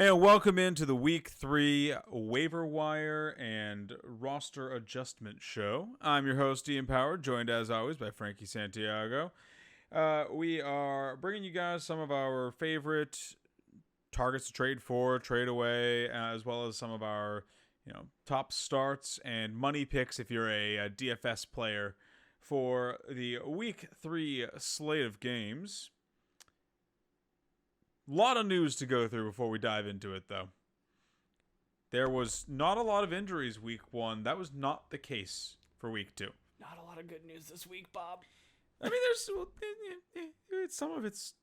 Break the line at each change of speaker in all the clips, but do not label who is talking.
And welcome into the Week 3 Waiver Wire and Roster Adjustment Show. I'm your host, Ian Power, joined as always by Frankie Santiago. We are bringing you guys some of our favorite targets to trade for, trade away, as well as some of our top starts and money picks if you're a DFS player for the Week 3 slate of games. A lot of news to go through before we dive into it, though. There was not a lot of injuries week 1. That was not the case for week 2.
Not a lot of good news this week, Bob.
I mean, there's some of it's,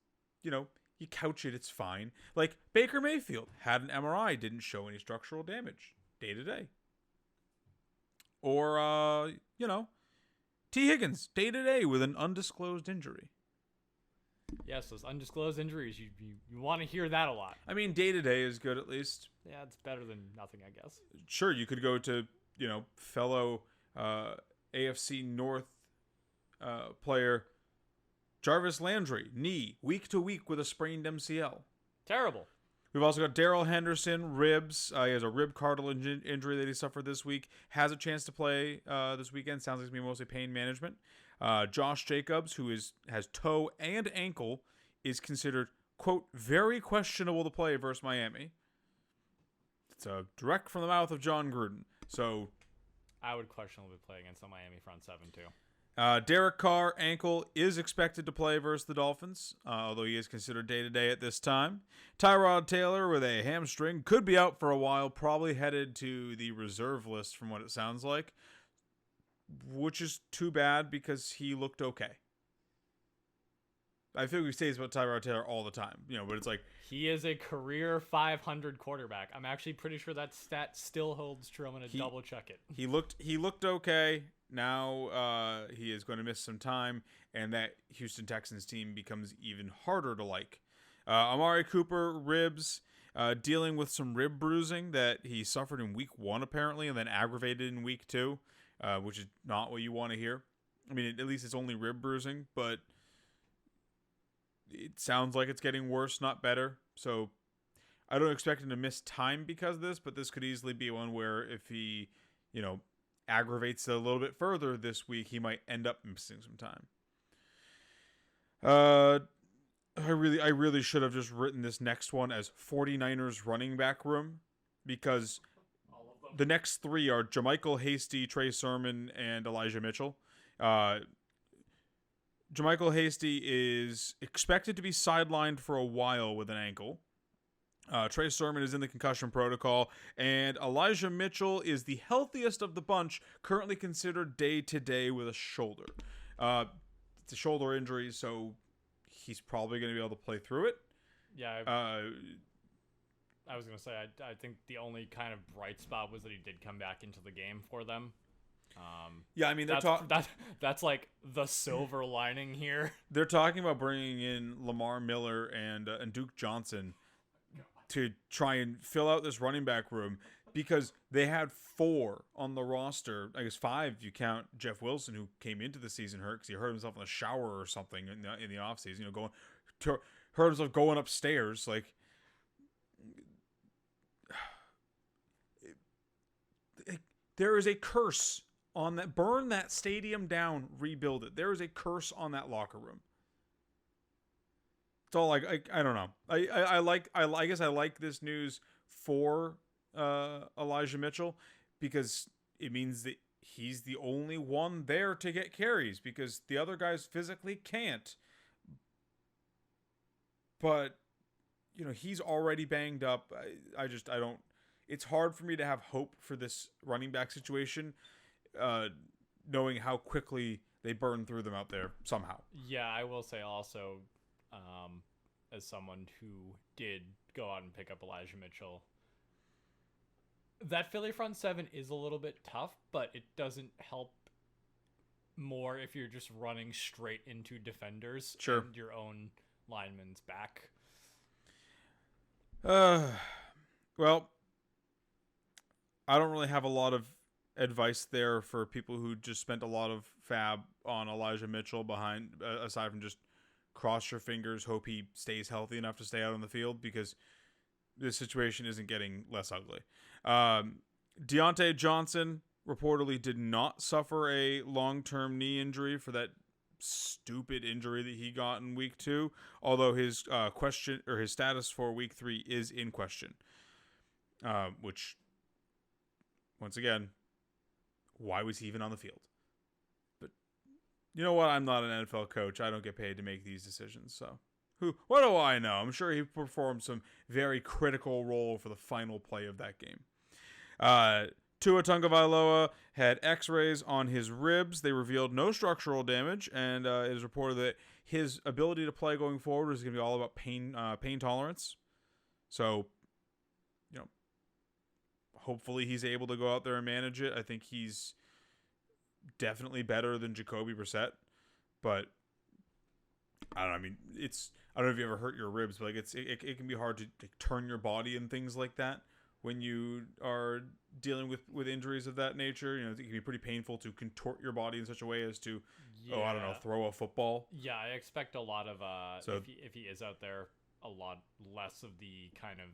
you couch it, it's fine. Like Baker Mayfield had an MRI, didn't show any structural damage day to day. Or, T. Higgins day to day with an undisclosed injury.
Yes, those undisclosed injuries, you want to hear that a lot.
I mean, day-to-day is good at least.
Yeah, it's better than nothing, I guess.
Sure, you could go to, fellow AFC North player Jarvis Landry, knee, week to week with a sprained MCL.
Terrible.
We've also got Darrell Henderson, ribs. He has a rib cartilage injury that he suffered this week. Has a chance to play this weekend. Sounds like it's going to be mostly pain management. Josh Jacobs, who has toe and ankle, is considered, quote, very questionable to play versus Miami. It's direct from the mouth of John Gruden. So
I would questionably play against the Miami front seven, too.
Derek Carr, ankle, is expected to play versus the Dolphins, although he is considered day-to-day at this time. Tyrod Taylor with a hamstring, could be out for a while, probably headed to the reserve list from what it sounds like, which is too bad because he looked okay. I feel we say this about Tyrod Taylor all the time, but it's like...
He is a career 500 quarterback. I'm actually pretty sure that stat still holds true. I'm going to double-check it.
He looked okay. Now he is going to miss some time, and that Houston Texans team becomes even harder to like. Amari Cooper, ribs, dealing with some rib bruising that he suffered in week 1 apparently, and then aggravated in week 2, which is not what you want to hear. I mean, at least it's only rib bruising, but it sounds like it's getting worse, not better. So I don't expect him to miss time because of this, but this could easily be one where if he, aggravates it a little bit further this week, he might end up missing some time. I really should have just written this next one as 49ers running back room, because the next 3 are JaMychal Hasty, Trey Sermon, and Elijah Mitchell. JaMychal Hasty is expected to be sidelined for a while with an ankle. Trey Sermon is in the concussion protocol, and Elijah Mitchell is the healthiest of the bunch, currently considered day-to-day with a shoulder. It's a shoulder injury, so he's probably going to be able to play through it.
Yeah, I was going to say, I think the only kind of bright spot was that he did come back into the game for them.
Yeah, I mean,
that's like the silver lining here.
They're talking about bringing in Lamar Miller and Duke Johnson to try and fill out this running back room, because they had 4 on the roster. I guess 5 if you count Jeff Wilson, who came into the season hurt because he hurt himself in the shower or something in the offseason. Hurt himself going upstairs. Like, there is a curse on that. Burn that stadium down, rebuild it. There is a curse on that locker room. It's all I don't know. I guess I like this news for Elijah Mitchell, because it means that he's the only one there to get carries, because the other guys physically can't. But he's already banged up. I don't. It's hard for me to have hope for this running back situation, knowing how quickly they burn through them out there somehow.
Yeah, I will say also, as someone who did go out and pick up Elijah Mitchell, that Philly front seven is a little bit tough, but it doesn't help more if you're just running straight into defenders.
Sure.
And your own lineman's back.
Well, I don't really have a lot of advice there for people who just spent a lot of fab on Elijah Mitchell behind, aside from just cross your fingers, hope he stays healthy enough to stay out on the field, because this situation isn't getting less ugly. Deontay Johnson reportedly did not suffer a long-term knee injury for that stupid injury that he got in week 2, although his his status for week 3 is in question. Which, once again, why was he even on the field? But you know what? I'm not an NFL coach. I don't get paid to make these decisions. So, what do I know? I'm sure he performed some very critical role for the final play of that game. Tua Tagovailoa had x-rays on his ribs. They revealed no structural damage, and it is reported that his ability to play going forward is going to be all about pain tolerance. So, hopefully he's able to go out there and manage it. I think he's definitely better than Jacoby Brissett, but I don't know. I mean, I don't know if you ever hurt your ribs, but it can be hard to turn your body and things like that when you are dealing with injuries of that nature. It can be pretty painful to contort your body in such a way as to, I don't know, throw a football.
Yeah, I expect a lot of, if he is out there, a lot less of the kind of,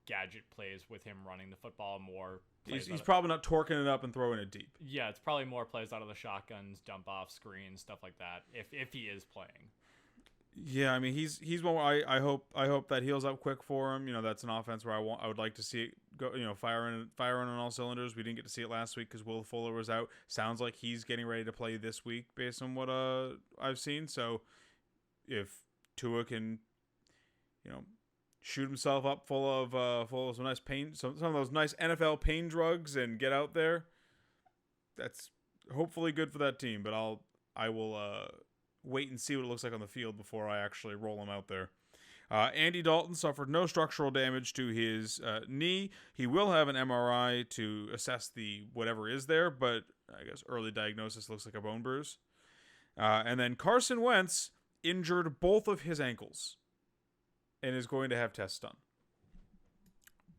gadget plays with him running the football, more
He's probably not torquing it up and throwing it deep.
Yeah, it's probably more plays out of the shotguns, dump off screens, stuff like that, if he is playing.
Yeah, I mean he's one. I hope that heals up quick for him. That's an offense where I would like to see it go. Firing on all cylinders. We didn't get to see it last week because Will Fuller was out. Sounds like he's getting ready to play this week based on what I've seen. So if Tua can, shoot himself up full of some nice pain, some of those nice NFL pain drugs, and get out there, that's hopefully good for that team. But I will wait and see what it looks like on the field before I actually roll him out there. Andy Dalton suffered no structural damage to his knee. He will have an MRI to assess the whatever is there, but I guess early diagnosis looks like a bone bruise. And then Carson Wentz injured both of his ankles and is going to have tests done.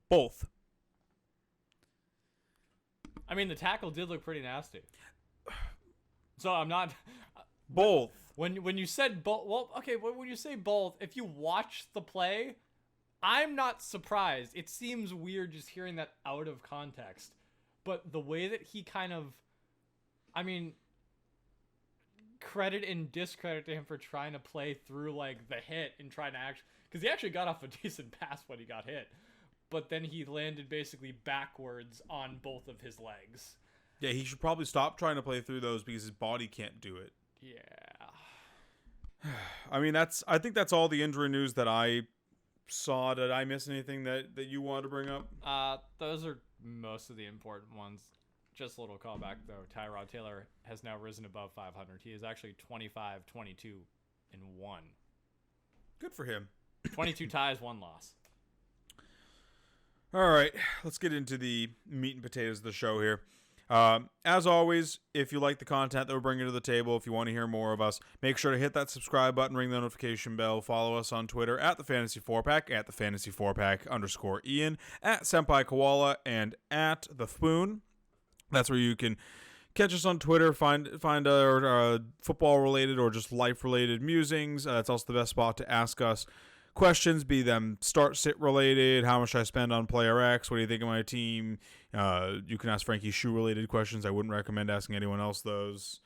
Both.
I mean, the tackle did look pretty nasty. So I'm not...
Both.
When you said both, well, okay, when you say both, if you watch the play, I'm not surprised. It seems weird just hearing that out of context. But the way that he kind of, credit and discredit to him for trying to play through, the hit and trying to because he actually got off a decent pass when he got hit. But then he landed basically backwards on both of his legs.
Yeah, he should probably stop trying to play through those because his body can't do it.
Yeah.
I think that's all the injury news that I saw. Did I miss anything that you wanted to bring up?
Those are most of the important ones. Just a little callback, though. Tyrod Taylor has now risen above 500. He is actually 25, 22, and 1.
Good for him.
22 ties, 1 loss.
All right, let's get into the meat and potatoes of the show here. As always, if you like the content that we're bringing to the table, if you want to hear more of us, make sure to hit that subscribe button, ring the notification bell, follow us on Twitter at the Fantasy 4-Pack, at the Fantasy 4-Pack _Ian, at Senpai Koala, and at the Spoon. That's where you can catch us on Twitter, find our football related or just life related musings. That's also the best spot to ask us questions, be them start sit related, how much I spend on player X, what do you think of my team? You can ask Frankie shoe related questions. I wouldn't recommend asking anyone else those.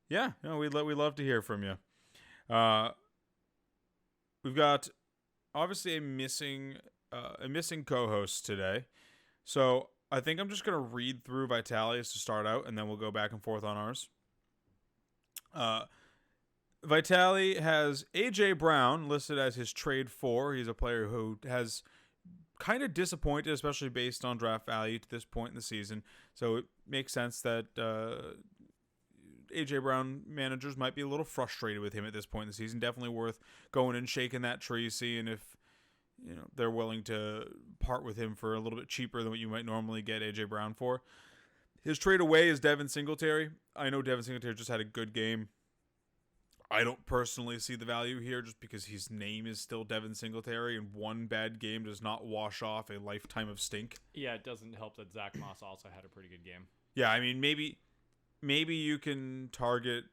Yeah, we'd love to hear from you. We've got obviously a missing co-host today, so I think I'm just gonna read through Vitali's to start out, and then we'll go back and forth on ours. Vitali has A.J. Brown listed as his trade 4. He's a player who has kind of disappointed, especially based on draft value to this point in the season. So it makes sense that A.J. Brown managers might be a little frustrated with him at this point in the season. Definitely worth going and shaking that tree, seeing if they're willing to part with him for a little bit cheaper than what you might normally get A.J. Brown for. His trade away is Devin Singletary. I know Devin Singletary just had a good game. I don't personally see the value here just because his name is still Devin Singletary, and one bad game does not wash off a lifetime of stink.
Yeah, it doesn't help that Zach Moss also had a pretty good game.
Yeah, maybe you can target,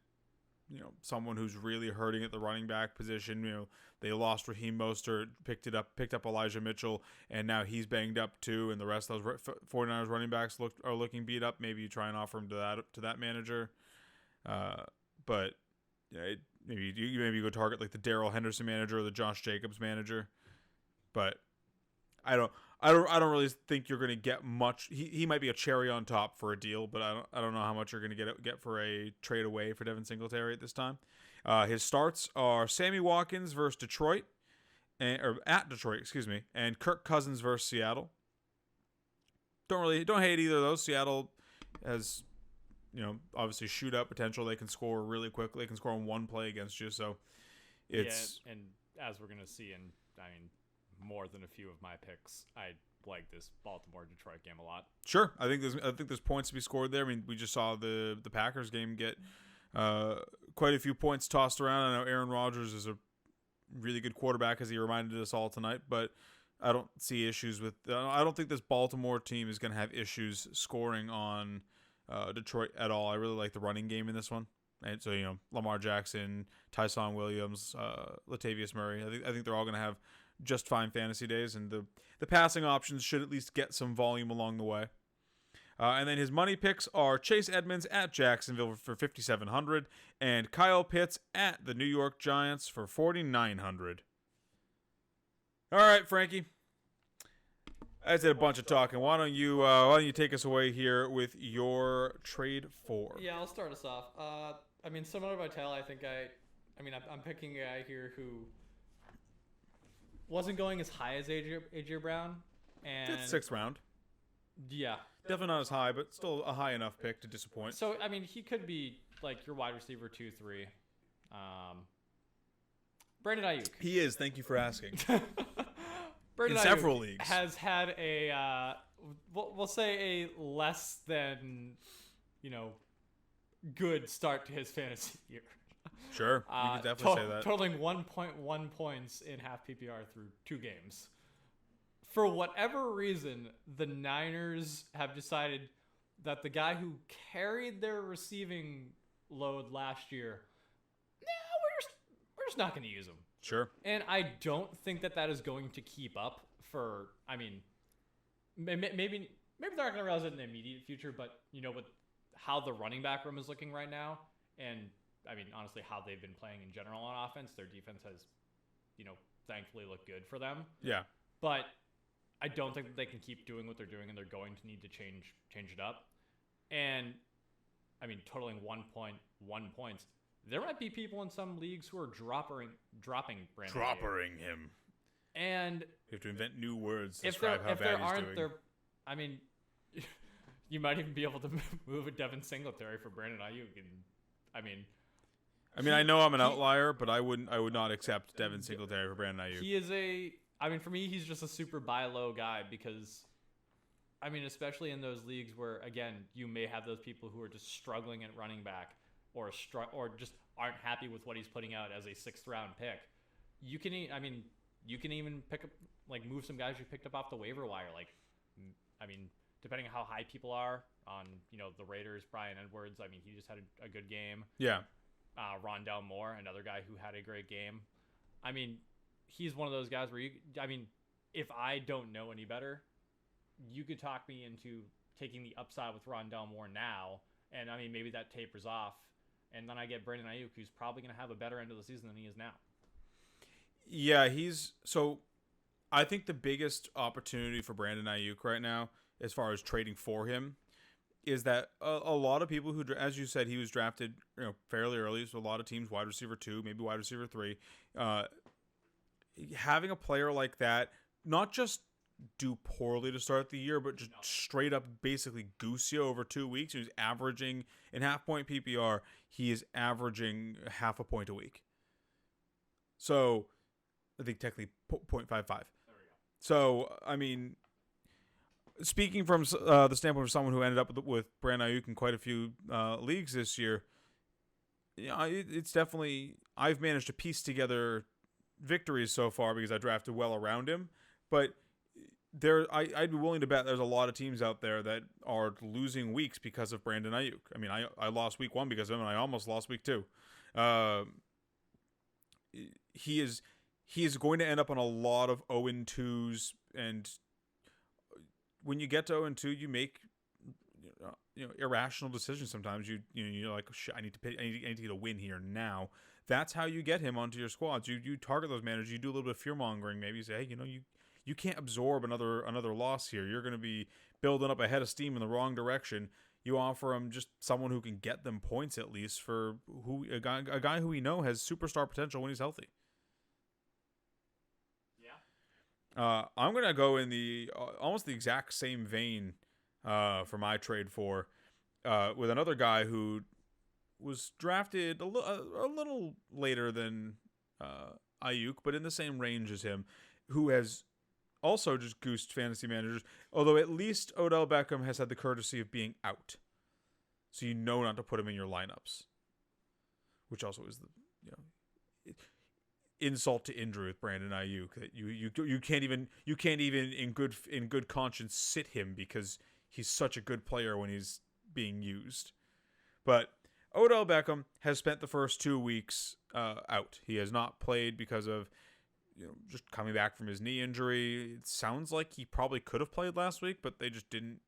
someone who's really hurting at the running back position. They lost Raheem Mostert, picked up Elijah Mitchell, and now he's banged up too. And the rest of those 49ers running backs are looking beat up. Maybe you try and offer him to that manager, but maybe you go target like the Darrell Henderson manager or the Josh Jacobs manager. But I don't really think you're going to get much. He might be a cherry on top for a deal, but I don't know how much you're going to get for a trade away for Devin Singletary at this time. His starts are Sammy Watkins versus Detroit, or at Detroit, excuse me, and Kirk Cousins versus Seattle. Don't hate either of those. Seattle has obviously shootout potential. They can score really quickly. They can score on one play against you. So it's
and as we're going to see more than a few of my picks, I like this Baltimore-Detroit game a lot.
Sure, I think there's points to be scored there. I mean, we just saw the Packers game get quite a few points tossed around. I know Aaron Rodgers is a really good quarterback, as he reminded us all tonight, but I don't see issues with. I don't think this Baltimore team is going to have issues scoring on Detroit at all. I really like the running game in this one. And so Lamar Jackson, Tyson Williams, Latavius Murray. I think they're all going to have just fine fantasy days, and the passing options should at least get some volume along the way. And then his money picks are Chase Edmonds at Jacksonville for $5,700 and Kyle Pitts at the New York Giants for $4,900. All right, Frankie. I did a bunch of talking. Why don't you take us away here with your trade for?
Yeah, I'll start us off. Similar to Vital, I think I'm picking a guy here who wasn't going as high as AJ Brown, and
5th, 6th round.
Yeah,
definitely not as high, but still a high enough pick to disappoint.
So he could be like your wide receiver 2-3. Brandon Ayuk.
He is. Thank you for asking.
Brandon
in several leagues
has had a we'll say a less than good start to his fantasy year.
Sure, you can definitely say that.
Totaling 1.1 points in half PPR through 2 games. For whatever reason, the Niners have decided that the guy who carried their receiving load last year, we're just not going to use him.
Sure.
And I don't think that is going to keep up for, maybe they're not going to realize it in the immediate future, but with how the running back room is looking right now, and honestly, how they've been playing in general on offense, their defense has, thankfully looked good for them.
Yeah.
But I don't think that they can keep doing what they're doing, and they're going to need to change it up. And, totaling 1.1 points, there might be people in some leagues who are dropping Brandon Ayuk.
Droppering him.
And
you have to invent new words to describe how bad he's doing.
You might even be able to move a Devin Singletary for Brandon Ayuk, and
I know I'm an outlier, but I would not accept Devin Singletary for Brandon Ayuk.
He is for me, he's just a super buy low guy because, especially in those leagues where, again, you may have those people who are just struggling at running back or just aren't happy with what he's putting out as a 6th round pick. You can even pick up, move some guys you picked up off the waiver wire. Depending on how high people are on, the Raiders, Bryan Edwards, he just had a good game.
Yeah.
Rondell Moore, another guy who had a great game. He's one of those guys where if I don't know any better, you could talk me into taking the upside with Rondell Moore now, and maybe that tapers off, and then I get Brandon Ayuk, who's probably going to have a better end of the season than he is now.
Yeah, I think the biggest opportunity for Brandon Ayuk right now, as far as trading for him, is that a lot of people who, as you said, he was drafted fairly early, so a lot of teams wide receiver 2, maybe wide receiver 3. Having a player like that, not just do poorly to start the year, but just straight up basically goose you over 2 weeks. He's averaging, in half-point PPR, he is averaging half a point a week. So, I think technically 0.55. There we go. So, speaking from the standpoint of someone who ended up with Brandon Ayuk in quite a few leagues this year, it's definitely, I've managed to piece together victories so far because I drafted well around him, but I'd be willing to bet there's a lot of teams out there that are losing weeks because of Brandon Ayuk. I lost week 1 because of him, and I almost lost week 2. Uh, he is going to end up on a lot of 0-2s, and when you get to 0-2, you make irrational decisions sometimes. You're like, I need to get a win here now. That's how you get him onto your squads. You target those managers. You do a little bit of fear mongering. Maybe you say, hey, you can't absorb another loss here. You're going to be building up a head of steam in the wrong direction. You offer him just someone who can get them points at least for a guy who we know has superstar potential when he's healthy.
Yeah.
I'm gonna go in the almost the exact same vein for my trade with another guy who was drafted a little later than Ayuk, but in the same range as him, who has also just goosed fantasy managers. Although at least Odell Beckham has had the courtesy of being out, so you know not to put him in your lineups, which also is the insult to injury with Brandon Ayuk that you can't even in good conscience sit him because he's such a good player when he's being used. But Odell Beckham has spent the first 2 weeks out. He has not played because of just coming back from his knee injury. It sounds like he probably could have played last week, but they just didn't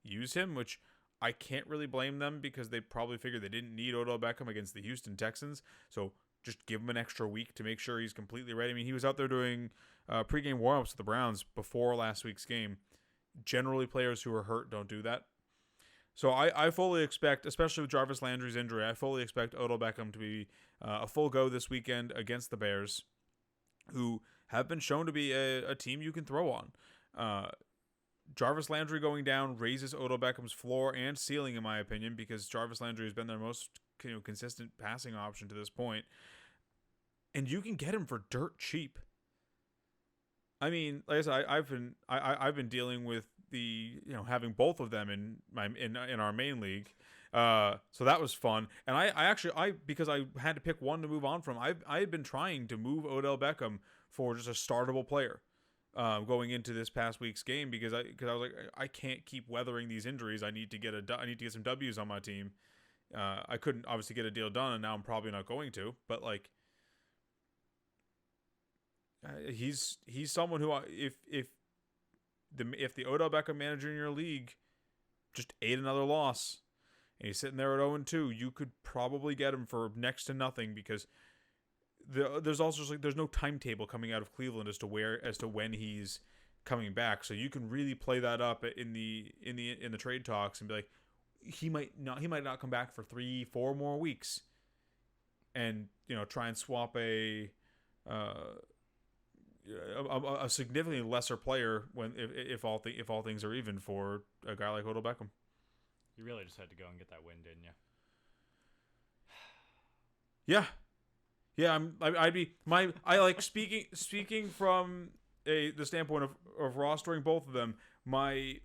use him, which I can't really blame them because they probably figured they didn't need Odell Beckham against the Houston Texans. So just give him an extra week to make sure he's completely ready. I mean, he was out there doing pregame warmups with the Browns before last week's game. Generally, players who are hurt don't do that. So I fully expect, especially with Jarvis Landry's injury, I fully expect Odell Beckham to be a full go this weekend against the Bears, who have been shown to be a team you can throw on. Jarvis Landry going down raises Odell Beckham's floor and ceiling, in my opinion, because Jarvis Landry has been their most consistent passing option to this point. And you can get him for dirt cheap. I mean, like I said, I've been dealing with the having both of them in our main league, so that was fun. And I because I had to pick one to move on from. I had been trying to move Odell Beckham for just a startable player, going into this past week's game because I was like, I can't keep weathering these injuries. I need to get some W's on my team. I couldn't obviously get a deal done, and now I'm probably not going to. But like, he's someone who if the Odell Beckham manager in your league just ate another loss and he's sitting there at 0-2, you could probably get him for next to nothing because there's also just there's no timetable coming out of Cleveland as to when he's coming back, so you can really play that up in the trade talks and be like, he might not come back for 3-4 more weeks, and try and swap a significantly lesser player if all things are even for a guy like Odell Beckham.
You really just had to go and get that win, didn't you?
Yeah. I like speaking from the standpoint of rostering both of them. The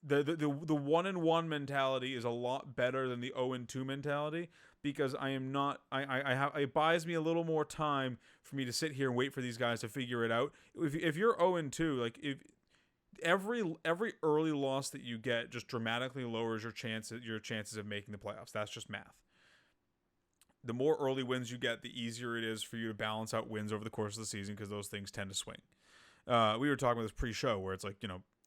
1-1 mentality is a lot better than the 0-2 mentality, because it buys me a little more time for me to sit here and wait for these guys to figure it out. If you're 0-2, like if every early loss that you get just dramatically lowers your chances of making the playoffs. That's just math. The more early wins you get, the easier it is for you to balance out wins over the course of the season, because those things tend to swing. We were talking about this pre-show where it's like,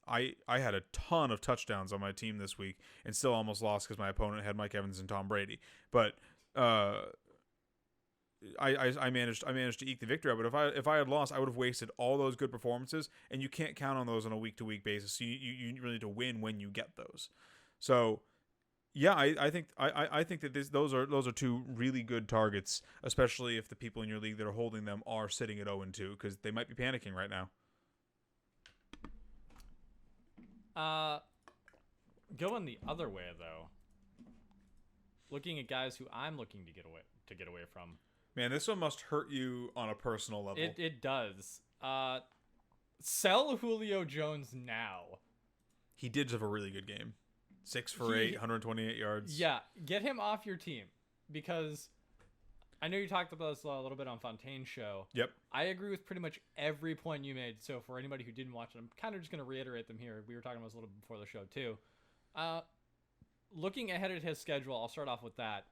I had a ton of touchdowns on my team this week and still almost lost because my opponent had Mike Evans and Tom Brady. But I managed to eke the victory out. But if I had lost, I would have wasted all those good performances, and you can't count on those on a week-to-week basis. You really need to win when you get those. So yeah, I think that those are two really good targets, especially if the people in your league that are holding them are sitting at 0-2, because they might be panicking right now.
Going the other way though, looking at guys who I'm looking to get away from.
Man, this one must hurt you on a personal level.
It does. Sell Julio Jones now.
He did have a really good game. 6 for 8, 128 yards.
Yeah, get him off your team, because I know you talked about this a little bit on Fontaine's show.
Yep.
I agree with pretty much every point you made. So for anybody who didn't watch it, I'm kind of just going to reiterate them here. We were talking about this a little bit before the show too. Looking ahead at his schedule, I'll start off with that.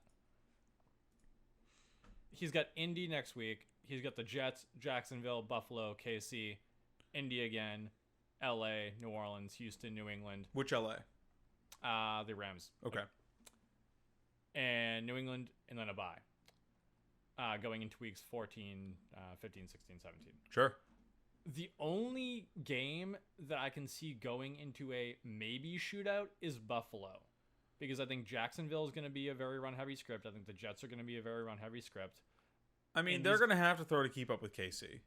he's got Indy next week. He's got the Jets, Jacksonville, Buffalo, KC, Indy again, LA, New Orleans, Houston, New England.
Which LA?
The Rams.
Okay.
And New England, and then a bye. Going into weeks 14, 15, 16, 17.
Sure.
The only game that I can see going into a maybe shootout is Buffalo. Because I think Jacksonville is going to be a very run-heavy script. I think the Jets are going to be a very run-heavy script.
I mean, they're going to have to throw to keep up with KC.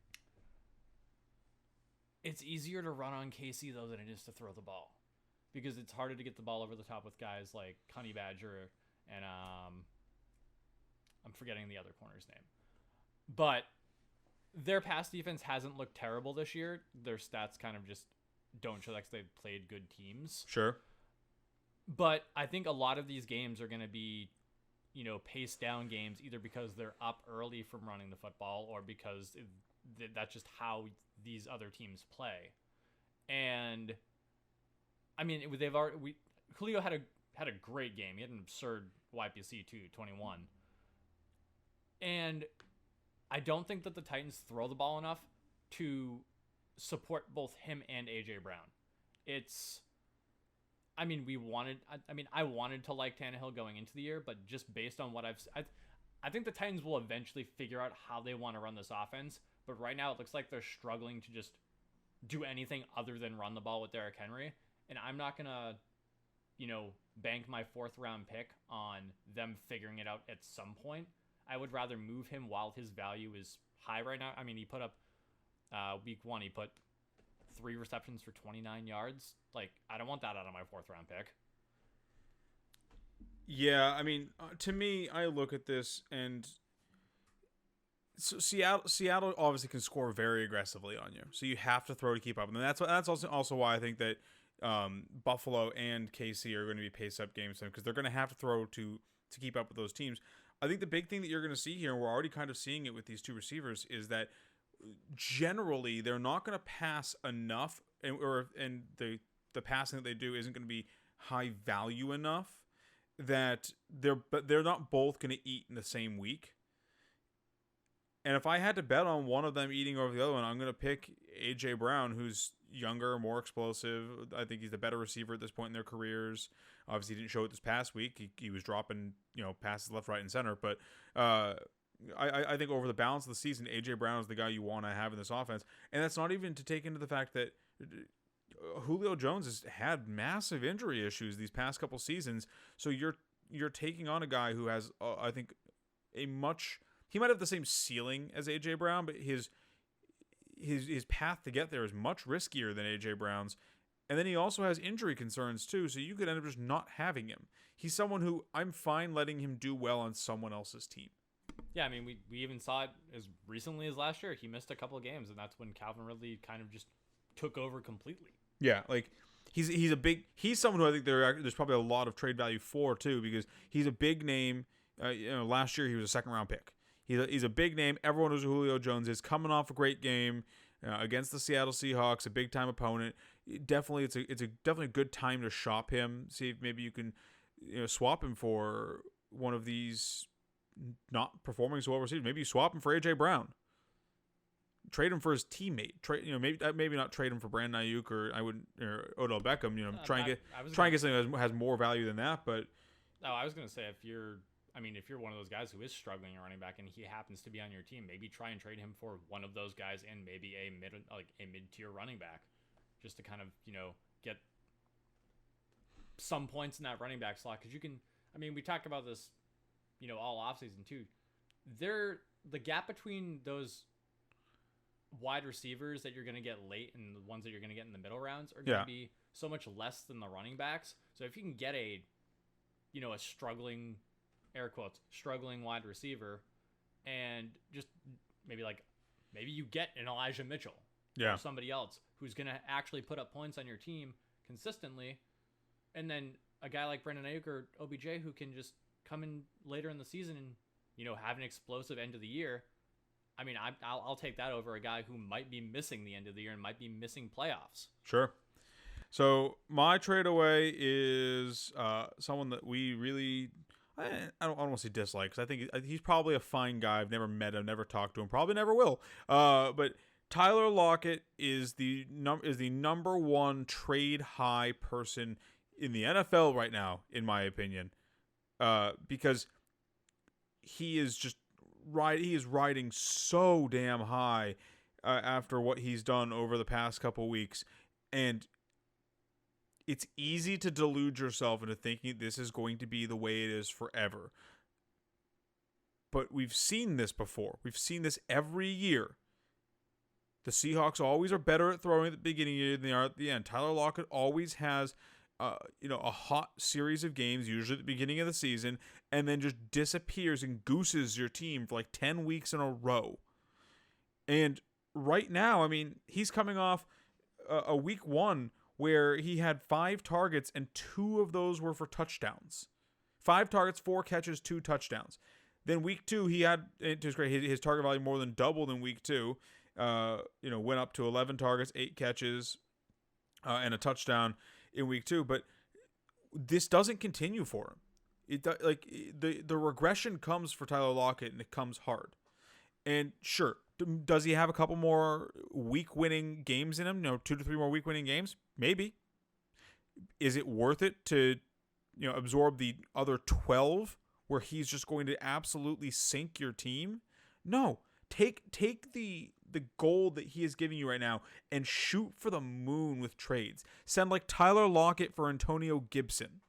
It's easier to run on KC, though, than it is to throw the ball. Because it's harder to get the ball over the top with guys like Honey Badger and I'm forgetting the other corner's name. But their pass defense hasn't looked terrible this year. Their stats kind of just don't show that because they've played good teams.
Sure.
But I think a lot of these games are going to be, paced down games, either because they're up early from running the football or because that's just how these other teams play. And I mean, Julio had a great game. He had an absurd YPC too, 21. And I don't think that the Titans throw the ball enough to support both him and AJ Brown. I wanted to like Tannehill going into the year, but just based on what I think the Titans will eventually figure out how they want to run this offense. But right now it looks like they're struggling to just do anything other than run the ball with Derrick Henry. And I'm not going to, bank my 4th round pick on them figuring it out at some point. I would rather move him while his value is high right now. I mean, he put up week 1, he put 3 receptions for 29 yards. Like, I don't want that out of my 4th round pick.
Yeah, I mean, to me, I look at this and so Seattle obviously can score very aggressively on you. So you have to throw to keep up. And that's also why I think that Buffalo and KC are going to be pace-up games because they're going to have to throw to keep up with those teams. I think the big thing that you're going to see here, and we're already kind of seeing it with these two receivers, is that generally they're not going to pass enough, and the passing that they do isn't going to be high value enough that they're not both going to eat in the same week. And if I had to bet on one of them eating over the other one, I'm going to pick AJ Brown, who's younger, more explosive. I think he's the better receiver at this point in their careers. Obviously, he didn't show it this past week. He was dropping, passes left, right, and center. But I think over the balance of the season, AJ Brown is the guy you want to have in this offense. And that's not even to take into the fact that Julio Jones has had massive injury issues these past couple seasons. So you're taking on a guy who has, I think, he might have the same ceiling as AJ Brown, but his path to get there is much riskier than AJ Brown's. And then he also has injury concerns too, so you could end up just not having him. He's someone who I'm fine letting him do well on someone else's team.
Yeah, I mean, we even saw it as recently as last year. He missed a couple of games, and that's when Calvin Ridley kind of just took over completely.
Yeah, like he's someone who I think there's probably a lot of trade value for too, because he's a big name. Last year he was a 2nd round pick. He's a big name. Everyone knows who Julio Jones is. Coming off a great game against the Seattle Seahawks, a big time opponent. Definitely, it's definitely a good time to shop him. See if maybe you can swap him for one of these not performing so well receivers. Maybe you swap him for AJ Brown. Trade him for his teammate. Maybe not trade him for Brandon Nyuk or Odell Beckham. Try and get something that has more value than that. But
I was gonna say if you're one of those guys who is struggling at running back and he happens to be on your team, maybe try and trade him for one of those guys and maybe a mid-tier running back, just to kind of get some points in that running back slot. Because we talked about this, all offseason too. The gap between those wide receivers that you're going to get late and the ones that you're going to get in the middle rounds are going to be so much less than the running backs. So if you can get a struggling, air quotes, struggling wide receiver, and just maybe you get an Elijah Mitchell or somebody else who's going to actually put up points on your team consistently, and then a guy like Brandon Ayuk or OBJ who can just come in later in the season and have an explosive end of the year. I mean, I'll take that over a guy who might be missing the end of the year and might be missing playoffs.
Sure. So my trade away is someone that we really, I don't want to say dislike, because I think he's probably a fine guy. I've never met him, never talked to him, probably never will. But Tyler Lockett is the number one trade high person in the NFL right now, in my opinion, because he is riding so damn high after what he's done over the past couple weeks, and it's easy to delude yourself into thinking this is going to be the way it is forever. But we've seen this before. We've seen this every year. The Seahawks always are better at throwing at the beginning of the year than they are at the end. Tyler Lockett always has a hot series of games, usually at the beginning of the season, and then just disappears and gooses your team for like 10 weeks in a row. And right now, I mean, he's coming off a week 1 where he had 5 targets and 2 of those were for touchdowns. 5 targets, 4 catches, 2 touchdowns. Then week 2, he had, to his credit, his target value more than doubled in week 2. Went up to 11 targets, 8 catches, and a touchdown in week 2. But this doesn't continue for him. The regression comes for Tyler Lockett, and it comes hard. And sure, does he have a couple more week-winning games in him? 2 to 3 more week-winning games? Maybe. Is it worth it to, absorb the other 12 where he's just going to absolutely sink your team? No. Take the gold that he is giving you right now and shoot for the moon with trades. Send like Tyler Lockett for Antonio Gibson.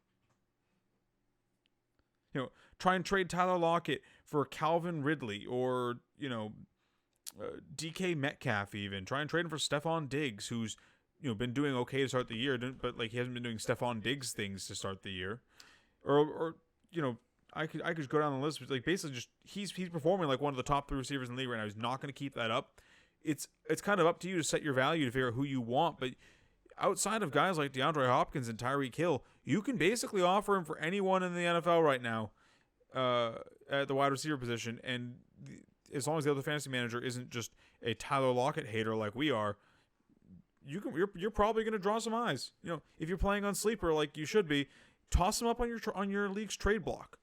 Try and trade Tyler Lockett for Calvin Ridley or, DK Metcalf even. Try and trade him for Stephon Diggs, who's, been doing okay to start the year, but like he hasn't been doing Stephon Diggs things to start the year. Or I could go down the list, but like basically just he's performing like one of the top 3 receivers in the league right now. He's not going to keep that up. It's kind of up to you to set your value to figure out who you want, but outside of guys like DeAndre Hopkins and Tyreek Hill, you can basically offer him for anyone in the NFL right now at the wide receiver position, and as long as the other fantasy manager isn't just a Tyler Lockett hater like we are, you're probably going to draw some eyes. If you're playing on Sleeper like you should be, toss him up on your league's trade block.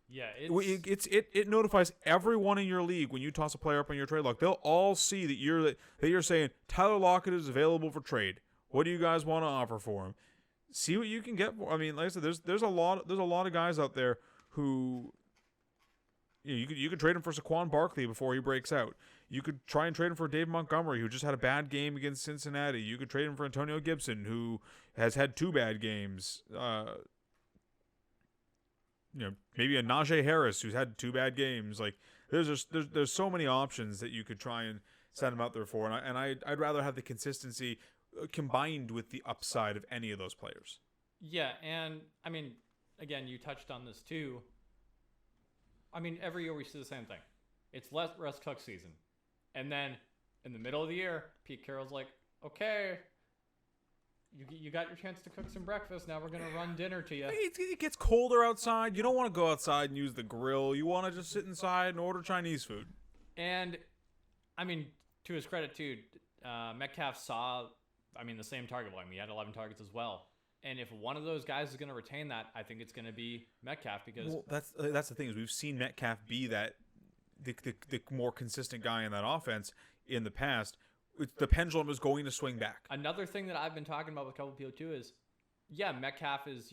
Yeah,
it notifies everyone in your league when you toss a player up on your trade block. They'll all see that you're saying Tyler Lockett is available for trade. What do you guys want to offer for him? See what you can get for. I mean, like I said, there's a lot of guys out there who you could trade him for Saquon Barkley before he breaks out. You could try and trade him for Dave Montgomery, who just had a bad game against Cincinnati. You could trade him for Antonio Gibson, who has had 2 bad games. Maybe a Najee Harris who's had 2 bad games. Like there's so many options that you could try and send him out there for, and I'd rather have the consistency combined with the upside of any of those players.
Yeah, and I mean, again, you touched on this too. I mean, every year we see the same thing. It's Russ Cook season, and then in the middle of the year, Pete Carroll's like, okay. You got your chance to cook some breakfast. Now we're going to run dinner to you.
It gets colder outside. You don't want to go outside and use the grill. You want to just sit inside and order Chinese food.
And, I mean, to his credit, too, Metcalf saw, the same target volume. He had 11 targets as well. And if one of those guys is going to retain that, I think it's going to be Metcalf because...
Well, that's the thing is we've seen Metcalf be that the more consistent guy in that offense in the past. The pendulum is going to swing back.
Another thing that I've been talking about with a couple of people too is, Metcalf is,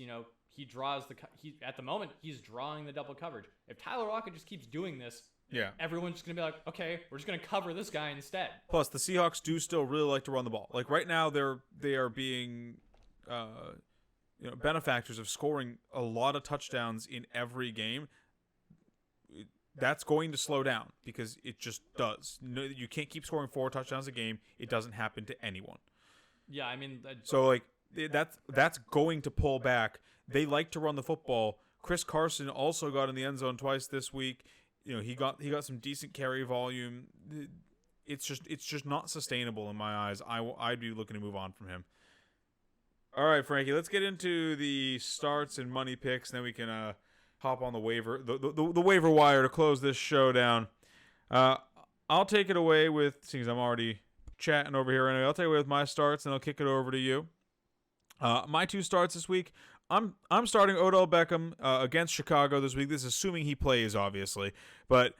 at the moment, he's drawing the double coverage. If Tyler Lockett just keeps doing this, everyone's just going to be like, okay, we're just going to cover this guy instead.
Plus, the Seahawks do still really like to run the ball. Like right now, they are being, benefactors of scoring a lot of touchdowns in every game. That's going to slow down because it just does. No, you can't keep scoring 4 touchdowns a game. It doesn't happen to anyone.
Yeah,
so like that's going to pull back. They like to run the football. Chris Carson also got in the end zone twice this week. He got some decent carry volume. It's just not sustainable in my eyes. I'd be looking to move on from him. All right, Frankie, let's get into the starts and money picks, and then we can hop on the waiver, the waiver wire to close this show down. I'll take it away with, since I'm already chatting over here anyway, I'll take it away with my starts, and I'll kick it over to you. My 2 starts this week, I'm starting Odell Beckham against Chicago this week. This is assuming he plays, obviously, but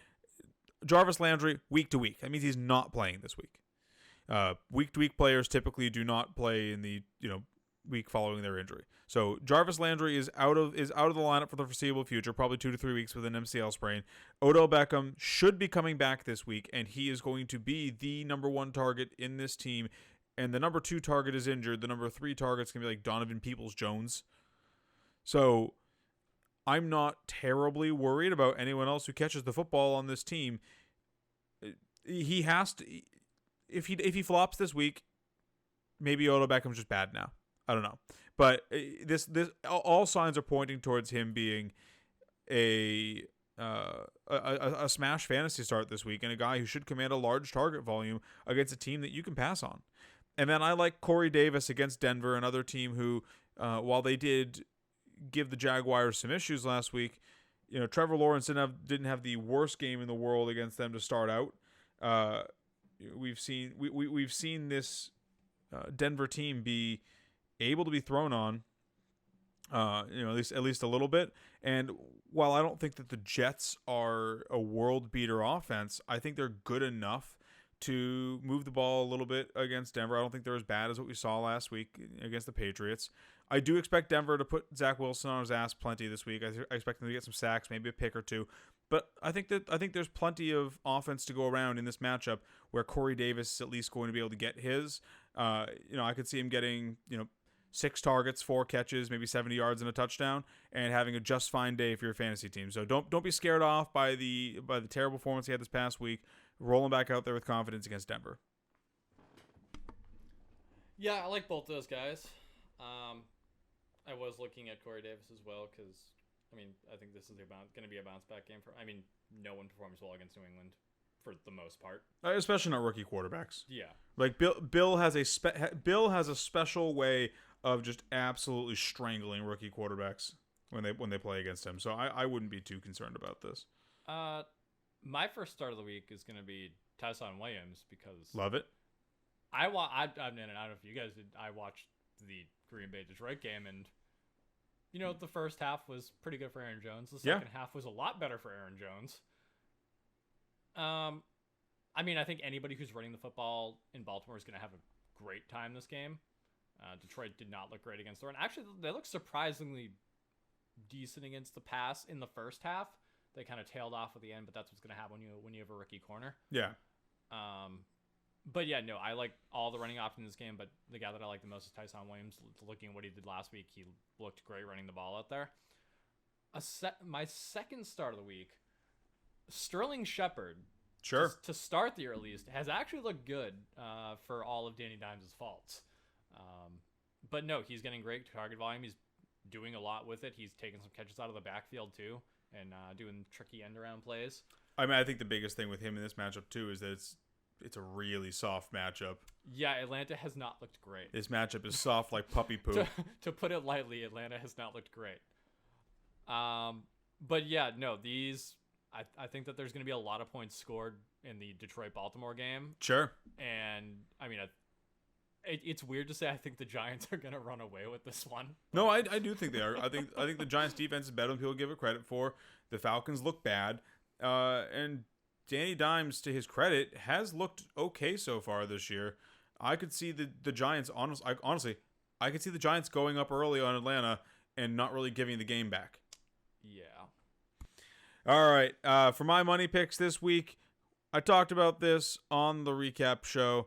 Jarvis Landry week to week. That means he's not playing this week. Week to week players typically do not play in the week following their injury. So Jarvis Landry is out of the lineup for the foreseeable future, probably 2 to 3 weeks with an MCL sprain. Odell Beckham should be coming back this week, and he is going to be the number 1 target in this team. And the number 2 target is injured. The number 3 target's gonna be like Donovan Peoples-Jones. So I'm not terribly worried about anyone else who catches the football on this team. He has to. If he flops this week, maybe Odell Beckham's just bad now. I don't know, but this all signs are pointing towards him being a smash fantasy start this week, and a guy who should command a large target volume against a team that you can pass on. And then I like Corey Davis against Denver, another team who, while they did give the Jaguars some issues last week, Trevor Lawrence didn't have the worst game in the world against them to start out. We've seen this Denver team be able to be thrown on, at least a little bit. And while I don't think that the Jets are a world beater offense, I think they're good enough to move the ball a little bit against Denver. I don't think they're as bad as what we saw last week against the Patriots. I do expect Denver to put Zach Wilson on his ass plenty this week. I expect them to get some sacks, maybe a pick or two. But I think there's plenty of offense to go around in this matchup where Corey Davis is at least going to be able to get his. I could see him getting 6 targets, 4 catches, maybe 70 yards and a touchdown, and having a just fine day for your fantasy team. So don't be scared off by the terrible performance he had this past week. Roll him back out there with confidence against Denver.
Yeah, I like both those guys. I was looking at Corey Davis as well because, I think this is going to be a bounce back game for. No one performs well against New England for the most part,
especially not rookie quarterbacks.
Yeah,
like Bill has a special way of just absolutely strangling rookie quarterbacks when they play against him. So I wouldn't be too concerned about this.
My first start of the week is going to be Tyson Williams because
love it.
I don't know if you guys did. I watched the Green Bay Detroit game, and the first half was pretty good for Aaron Jones. The second half was a lot better for Aaron Jones. I think anybody who's running the football in Baltimore is going to have a great time this game. Detroit did not look great against the run. Actually, they looked surprisingly decent against the pass in the first half. They kind of tailed off at the end, but that's what's going to happen when you have a rookie corner.
Yeah.
But yeah, no, I like all the running options in this game, but the guy that I like the most is Tyson Williams. Looking at what he did last week, he looked great running the ball out there. My second start of the week, Sterling Shepard.
Sure.
To start the year at least, has actually looked good for all of Danny Dimes' faults. But no, he's getting great target volume. He's doing a lot with it. He's taking some catches out of the backfield too, and doing tricky end-around plays.
I think the biggest thing with him in this matchup too is that it's a really soft matchup.
Yeah, Atlanta has not looked great.
This matchup is soft like puppy poo.
To put it lightly, Atlanta has not looked great. But yeah, no, I think that there's going to be a lot of points scored in the Detroit-Baltimore game.
Sure.
And it's weird to say I think the Giants are going to run away with this one.
No, I do think they are. I think the Giants' defense is better than people give it credit for. The Falcons look bad, and Danny Dimes, to his credit, has looked okay so far this year. I could see the Giants honestly, I could see the Giants going up early on Atlanta and not really giving the game back.
Yeah.
All right. For my money picks this week, I talked about this on the recap show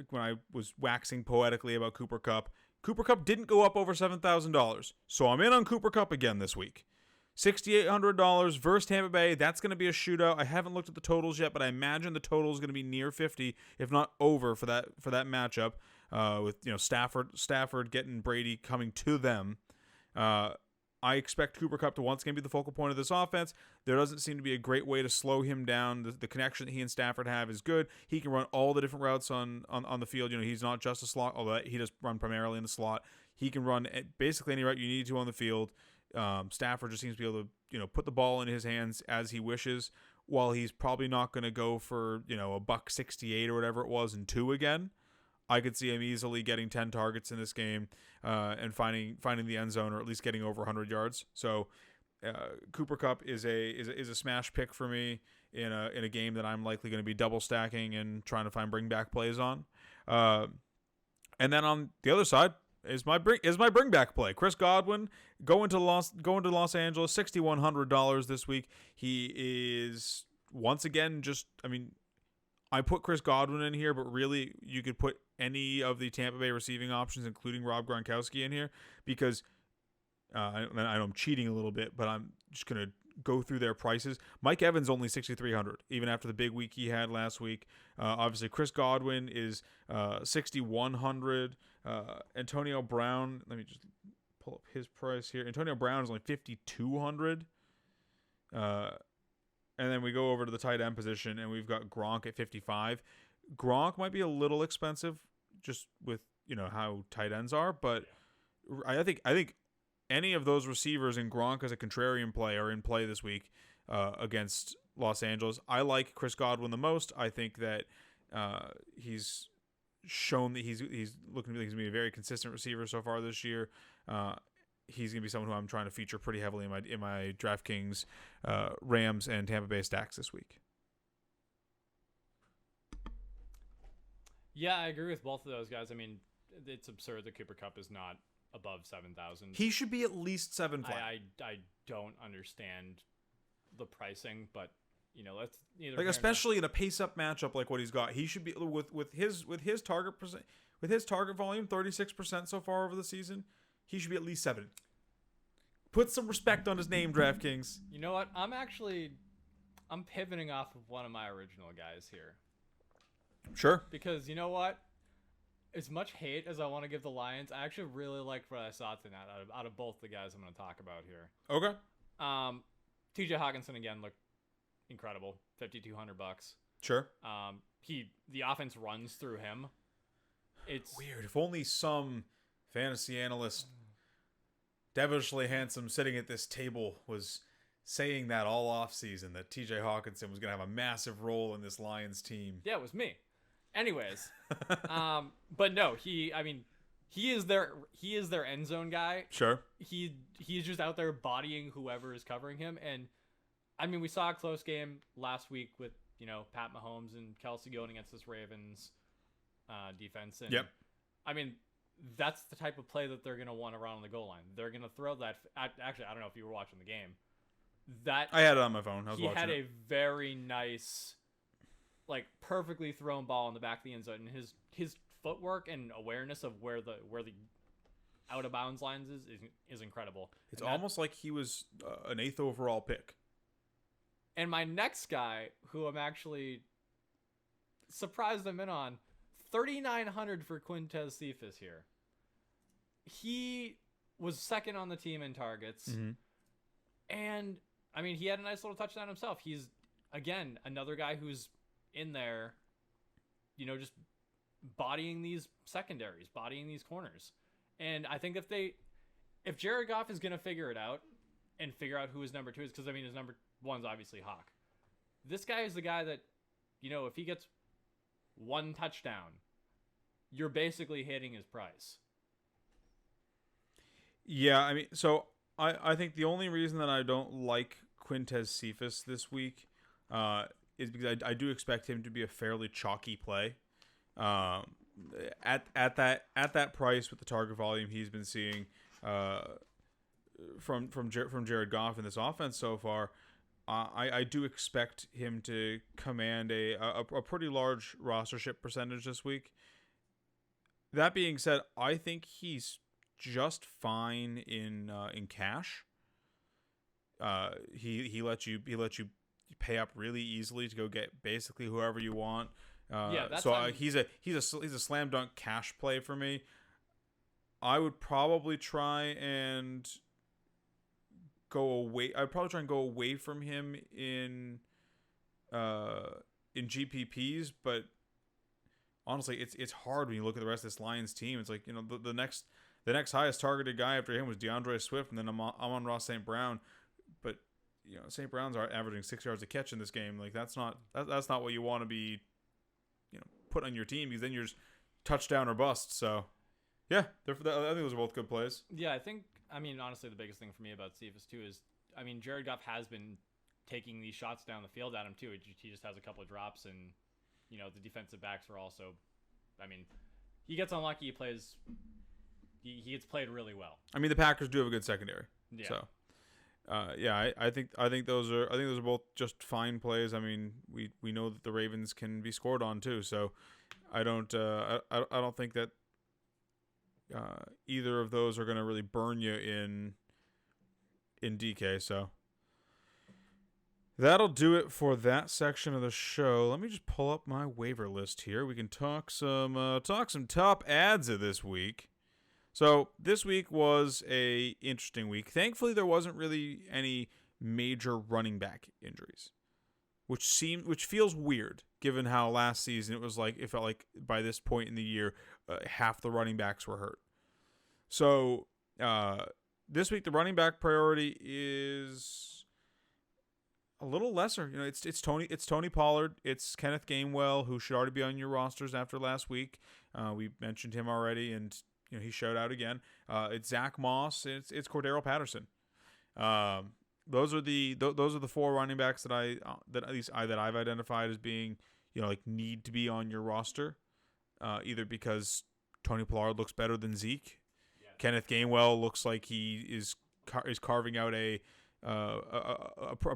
when I was waxing poetically about Cooper Kupp. Cooper Kupp didn't go up over $7,000, so I'm in on Cooper Kupp again this week. $6,800 versus Tampa Bay. That's going to be a shootout. I haven't looked at the totals yet, but I imagine the total is going to be near 50, if not over, for that matchup. With Stafford getting Brady coming to them. I expect Cooper Kupp to once again be the focal point of this offense. There doesn't seem to be a great way to slow him down. The connection that he and Stafford have is good. He can run all the different routes on the field. He's not just a slot, although he does run primarily in the slot. He can run basically any route you need to on the field. Stafford just seems to be able to put the ball in his hands as he wishes. While he's probably not going to go for $168 or whatever it was in 2 again, I could see him easily getting 10 targets in this game and finding the end zone, or at least getting over 100 yards. So Cooper Kupp is a smash pick for me in a game that I'm likely going to be double stacking and trying to find bring back plays on. And then on the other side is my bring back play. Chris Godwin going to Los Angeles, $6,100 this week. He is once again I put Chris Godwin in here, but really you could put any of the Tampa Bay receiving options, including Rob Gronkowski, in here, because I know I'm cheating a little bit, but I'm just going to go through their prices. Mike Evans only $6,300, even after the big week he had last week. Obviously, Chris Godwin is $6,100. Antonio Brown, let me just pull up his price here. Antonio Brown is only $5,200. And then we go over to the tight end position, and we've got Gronk at $55. Gronk might be a little expensive, just with how tight ends are, but I think any of those receivers in Gronk as a contrarian play are in play this week against Los Angeles. I like Chris Godwin the most. I think that he's shown that he's looking to be a very consistent receiver so far this year. He's going to be someone who I'm trying to feature pretty heavily in my DraftKings Rams and Tampa Bay stacks this week.
Yeah, I agree with both of those guys. I mean, it's absurd that Cooper Kupp is not above 7,000.
He should be at least 7 flat.
I don't understand the pricing, but let's
especially in a pace up matchup like what he's got. He should be with his target volume 36% so far over the season. He should be at least 7. Put some respect on his name, DraftKings.
You know what? I'm pivoting off of one of my original guys here.
Sure.
Because you know what? As much hate as I want to give the Lions, I actually really liked what I saw tonight out of both the guys I'm going to talk about here.
Okay.
TJ Hogginson again looked incredible. $5,200.
Sure.
The offense runs through him. It's
weird. If only some fantasy analyst, devilishly handsome, sitting at this table was saying that all offseason, that TJ Hawkinson was going to have a massive role in this Lions team.
Yeah, it was me. Anyways, but no, he is their end zone guy.
Sure.
He's just out there bodying whoever is covering him. And I mean, we saw a close game last week with, Pat Mahomes and Kelsey going against this Ravens defense. And
yep.
I mean, that's the type of play that they're going to want to run on the goal line. They're going to throw that. Actually, I don't know if you were watching the game.
I had it on my phone.
He had a very nice, perfectly thrown ball in the back of the end zone. And his footwork and awareness of where the out of bounds lines is incredible.
It's almost like he was an 8th overall pick.
And my next guy, who I'm actually surprised I'm in on, $3,900 for Quintez Cephas here. He was second on the team in targets.
Mm-hmm.
And, I mean, he had a nice little touchdown himself. He's, again, another guy who's in there, just bodying these secondaries, bodying these corners. And I think if Jared Goff is going to figure it out and figure out who his number 2 is, because, his number 1's obviously Hawk. This guy is the guy that, if he gets one touchdown, you're basically hitting his price.
Yeah, so I think the only reason that I don't like Quintez Cephas this week is because I do expect him to be a fairly chalky play. At that price with the target volume he's been seeing from Jared Goff in this offense so far, I do expect him to command a pretty large rostership percentage this week. That being said, I think he's just fine in cash. He lets you pay up really easily to go get basically whoever you want. He's a slam dunk cash play for me. I would probably try and go away. I'd probably try and go away from him in GPPs, but honestly, it's hard when you look at the rest of this Lions team. It's like, the next highest targeted guy after him was DeAndre Swift, and then I'm on Ross St. Brown, but St. Brown's are averaging 6 yards a catch in this game. Like that's not what you want to be put on your team, because then you're just touchdown or bust. So, yeah, I think those are both good plays.
Yeah, honestly, the biggest thing for me about Cephas, too, is, Jared Goff has been taking these shots down the field at him, too. He just has a couple of drops, and, the defensive backs are also, he gets unlucky, he gets played really well.
The Packers do have a good secondary.
Yeah.
So, I think those are both just fine plays. We know that the Ravens can be scored on too. So, I don't think that either of those are going to really burn you in DK. So, that'll do it for that section of the show. Let me just pull up my waiver list here. We can talk some top ads of this week. So this week was a interesting week. Thankfully, there wasn't really any major running back injuries, which feels weird given how last season it felt like by this point in the year, half the running backs were hurt. So this week the running back priority is a little lesser. It's Tony Pollard, it's Kenneth Gainwell, who should already be on your rosters after last week. We mentioned him already, and he showed out again. It's Zach Moss. It's Cordero Patterson. Those are the four running backs that I've identified as being need to be on your roster, either because Tony Pollard looks better than Zeke. Yeah. Kenneth Gainwell looks like he is carving out a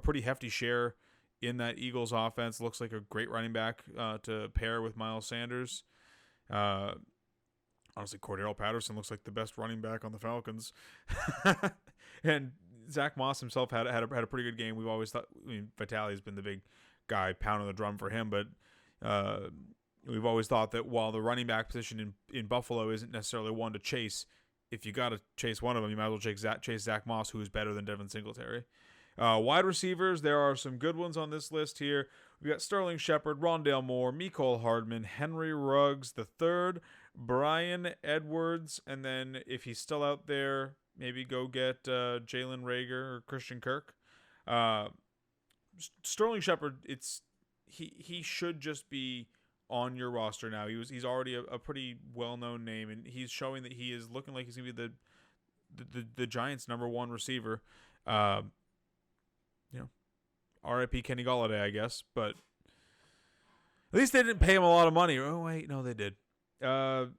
pretty hefty share in that Eagles offense. Looks like a great running back to pair with Miles Sanders. Honestly, Cordero Patterson looks like the best running back on the Falcons. And Zach Moss himself had a pretty good game. We've always thought, Vitale's been the big guy pounding the drum for him, but we've always thought that while the running back position in Buffalo isn't necessarily one to chase, if you got to chase one of them, you might as well chase Zach Moss, who is better than Devin Singletary. Wide receivers, there are some good ones on this list here. We got Sterling Shepard, Rondell Moore, Mecole Hardman, Henry Ruggs III, Brian Edwards, and then if he's still out there, maybe go get Jalen Reagor or Christian Kirk. Sterling Shepard, he should just be on your roster now. He's already a pretty well-known name, and he's showing that he is looking like he's gonna be the Giants' number one receiver. R.I.P. Kenny Golladay, I guess, but at least they didn't pay him a lot of money. Oh wait, no, they did. I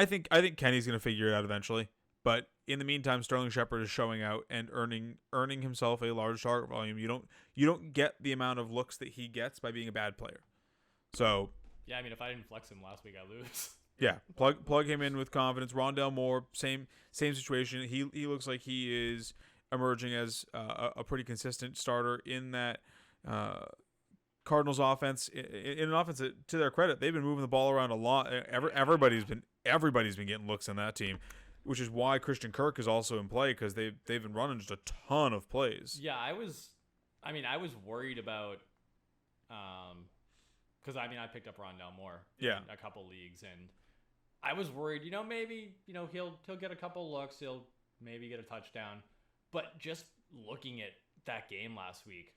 think Kenny's gonna figure it out eventually, but in the meantime, Sterling Shepard is showing out and earning himself a large target volume. You don't get the amount of looks that he gets by being a bad player. So
yeah, if I didn't flex him last week, I lose.
Yeah, plug him in with confidence. Rondell Moore, same situation. He looks like he is emerging as a pretty consistent starter in that Cardinals offense. In an offense that, to their credit, they've been moving the ball around a lot. Everybody's been getting looks in that team, which is why Christian Kirk is also in play, because they've been running just a ton of plays.
Yeah, I was worried about because I picked up Rondell Moore in a couple leagues, and I was worried, maybe he'll get a couple looks, he'll maybe get a touchdown. But just looking at that game last week,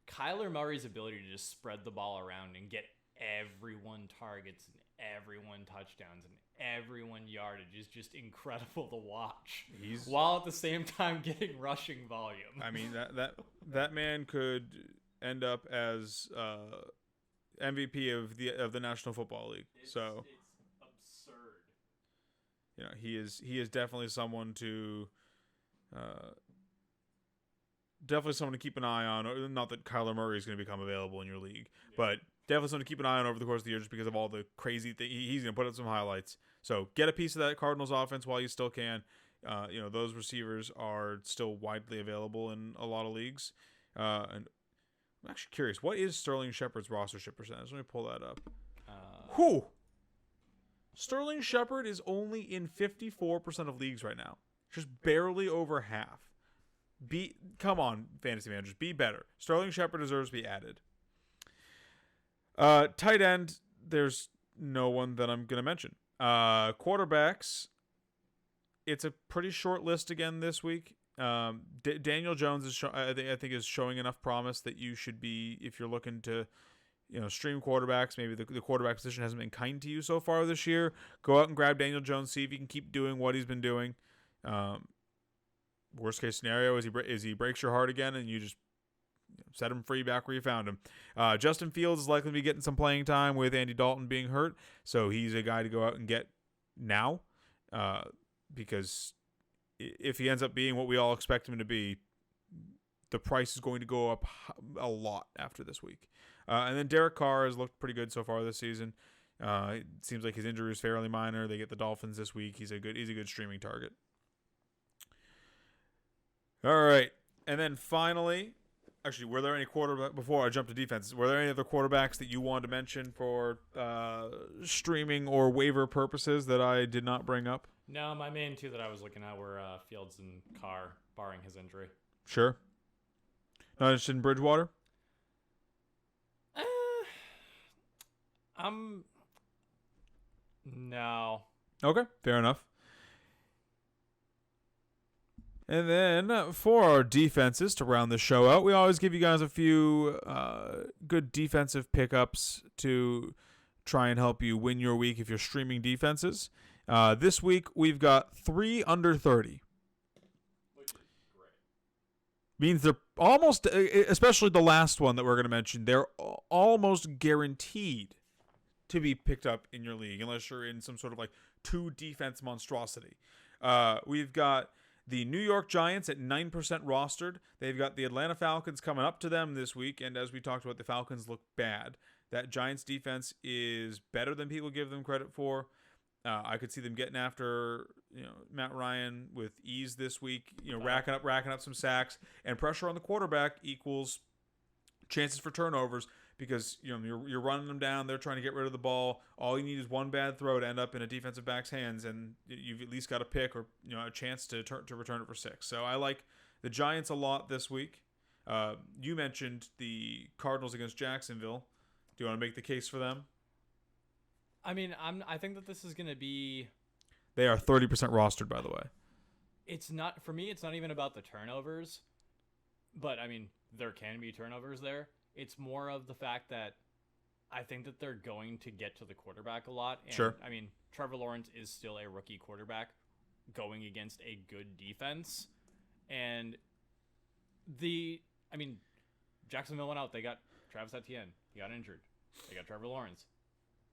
Kyler Murray's ability to just spread the ball around and get everyone targets and everyone touchdowns and everyone yardage is just incredible to watch. While at the same time getting rushing volume.
That man could end up as MVP of the National Football League. It's
absurd.
He is definitely someone to. Definitely someone to keep an eye on. Not that Kyler Murray is going to become available in your league, but definitely someone to keep an eye on over the course of the year, just because of all the crazy things. He's going to put up some highlights. So get a piece of that Cardinals offense while you still can. Those receivers are still widely available in a lot of leagues. And I'm actually curious, what is Sterling Shepard's rostership percentage? Let me pull that up. Sterling Shepard is only in 54% of leagues right now. Just barely over half. Come on, fantasy managers, be better. Sterling Shepard deserves to be added. Tight end, there's no one that I'm going to mention. Quarterbacks, it's a pretty short list again this week. Daniel Jones is I think is showing enough promise that you should be, if you're looking to stream quarterbacks. Maybe the quarterback position hasn't been kind to you so far this year. Go out and grab Daniel Jones. See if he can keep doing what he's been doing. Worst case scenario is he breaks your heart again, and you just set him free back where you found him. Justin Fields is likely to be getting some playing time with Andy Dalton being hurt, so he's a guy to go out and get now, because if he ends up being what we all expect him to be, the price is going to go up a lot after this week. And then Derek Carr has looked pretty good so far this season. It seems like his injury is fairly minor. They get the Dolphins this week. He's a good streaming target. All right, and then finally, actually, were there any before I jump to defenses? Were there any other quarterbacks that you wanted to mention for streaming or waiver purposes that I did not bring up?
No, my main two that I was looking at were Fields and Carr, barring his injury.
Sure. Not interested in Bridgewater?
No.
Okay, fair enough. And then for our defenses to round the show out, we always give you guys a few good defensive pickups to try and help you win your week if you're streaming defenses. This week, we've got 3 under 30.
Which is great.
Means they're almost, especially the last one that we're going to mention, they're almost guaranteed to be picked up in your league, unless you're in some sort of 2 defense monstrosity. We've got the New York Giants at 9% rostered. They've got the Atlanta Falcons coming up to them this week, and as we talked about, the Falcons look bad. That Giants defense is better than people give them credit for. I could see them getting after Matt Ryan with ease this week. Racking up some sacks, and pressure on the quarterback equals chances for turnovers because you're running them down. They're trying to get rid of the ball. All you need is one bad throw to end up in a defensive back's hands, and you've at least got a pick or a chance to return it for 6. So I like the Giants a lot this week. You mentioned the Cardinals against Jacksonville. Do you want to make the case for them?
I mean, I think that this is going to be...
They are 30% rostered, by the way.
It's not, for me, it's not even about the turnovers. But, I mean, there can be turnovers there. It's more of the fact that I think that they're going to get to the quarterback a lot. And,
sure.
I mean, Trevor Lawrence is still a rookie quarterback going against a good defense. And Jacksonville went out. They got Travis Etienne. He got injured. They got Trevor Lawrence.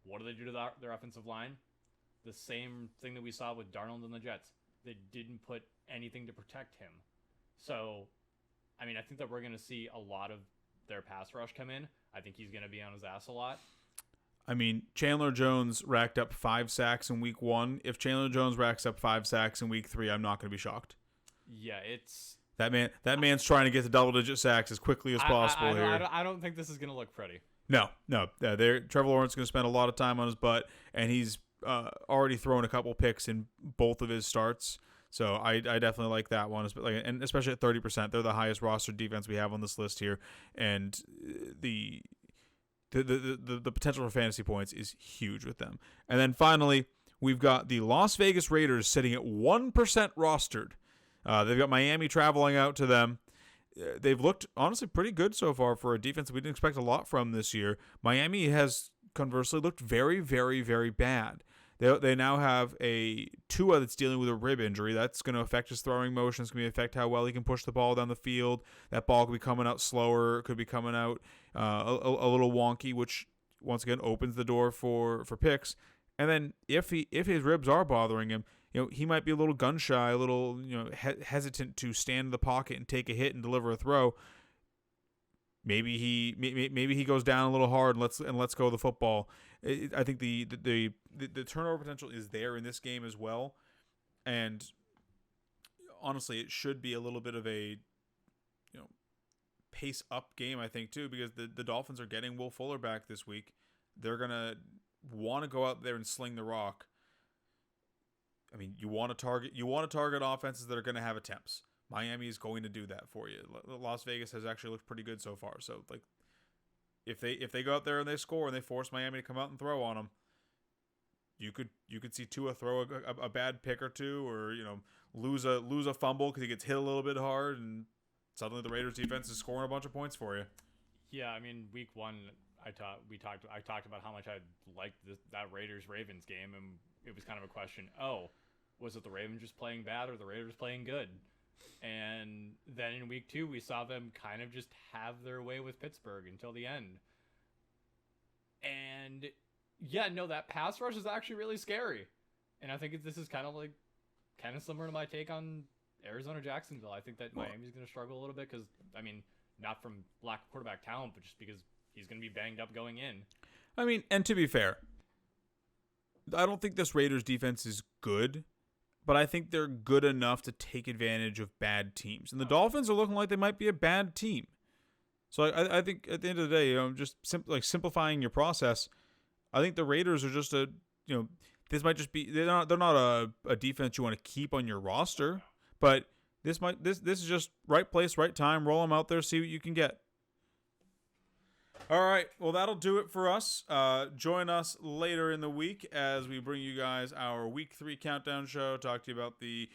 What do they do to their offensive line? The same thing that we saw with Darnold and the Jets. They didn't put anything to protect him. So, I mean, I think that we're going to see a lot of their pass rush come in. I think he's going to be on his ass a lot.
I mean, Chandler Jones racked up 5 sacks in week 1. If Chandler Jones racks up 5 sacks in week 3, I'm not going to be shocked.
Yeah, it's...
That man's trying to get to double-digit sacks as quickly as possible here.
I don't think this is going to look pretty.
No. Trevor Lawrence is going to spend a lot of time on his butt, and he's already thrown a couple picks in both of his starts. So I definitely like that one, and especially at 30%, they're the highest rostered defense we have on this list here, and the potential for fantasy points is huge with them. And then finally, we've got the Las Vegas Raiders sitting at 1% rostered. They've got Miami traveling out to them. They've looked, honestly, pretty good so far for a defense we didn't expect a lot from this year. Miami has, conversely, looked very, very, very bad. They now have a Tua that's dealing with a rib injury. That's going to affect his throwing motion. It's going to affect how well he can push the ball down the field. That ball could be coming out slower. It could be coming out a little wonky, which, once again, opens the door for picks. And then if his ribs are bothering him, he might be a little gun shy, a little hesitant to stand in the pocket and take a hit and deliver a throw. Maybe he goes down a little hard and let's go the football. I think the turnover potential is there in this game as well, and honestly, it should be a little bit of a pace up game, I think, too, because the Dolphins are getting Will Fuller back this week. They're gonna want to go out there and sling the rock. I mean, you want to target offenses that are going to have attempts. Miami is going to do that for you. Las Vegas has actually looked pretty good so far. So, if they go out there and they score and they force Miami to come out and throw on them, you could see Tua throw a bad pick or two, or lose a fumble because he gets hit a little bit hard, and suddenly the Raiders defense is scoring a bunch of points for you.
Yeah, I mean, week 1, I talked about how much I liked that Raiders-Ravens game, and it was kind of a question. Oh, was it the Ravens just playing bad or the Raiders playing good? And then in week 2, we saw them kind of just have their way with Pittsburgh until the end. And yeah, no, that pass rush is actually really scary. And I think this is kind of similar to my take on Arizona Jacksonville. I think that Miami's going to struggle a little bit because, I mean, not from lack of quarterback talent, but just because he's going to be banged up going in.
I mean, and to be fair, I don't think this Raiders defense is good, but I think they're good enough to take advantage of bad teams. And the Dolphins are looking like they might be a bad team. So I think at the end of the day, just simplifying your process, I think the Raiders are just this might just be they're not a defense you want to keep on your roster, but this is just right place, right time. Roll them out there, see what you can get. All right, well, that'll do it for us. Join us later in the week as we bring you guys our Week 3 countdown show, talk to you about the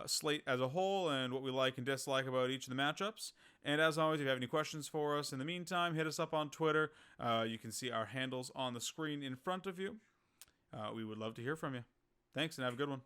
slate as a whole and what we like and dislike about each of the matchups. And as always, if you have any questions for us in the meantime, hit us up on Twitter. You can see our handles on the screen in front of you. We would love to hear from you. Thanks, and have a good one.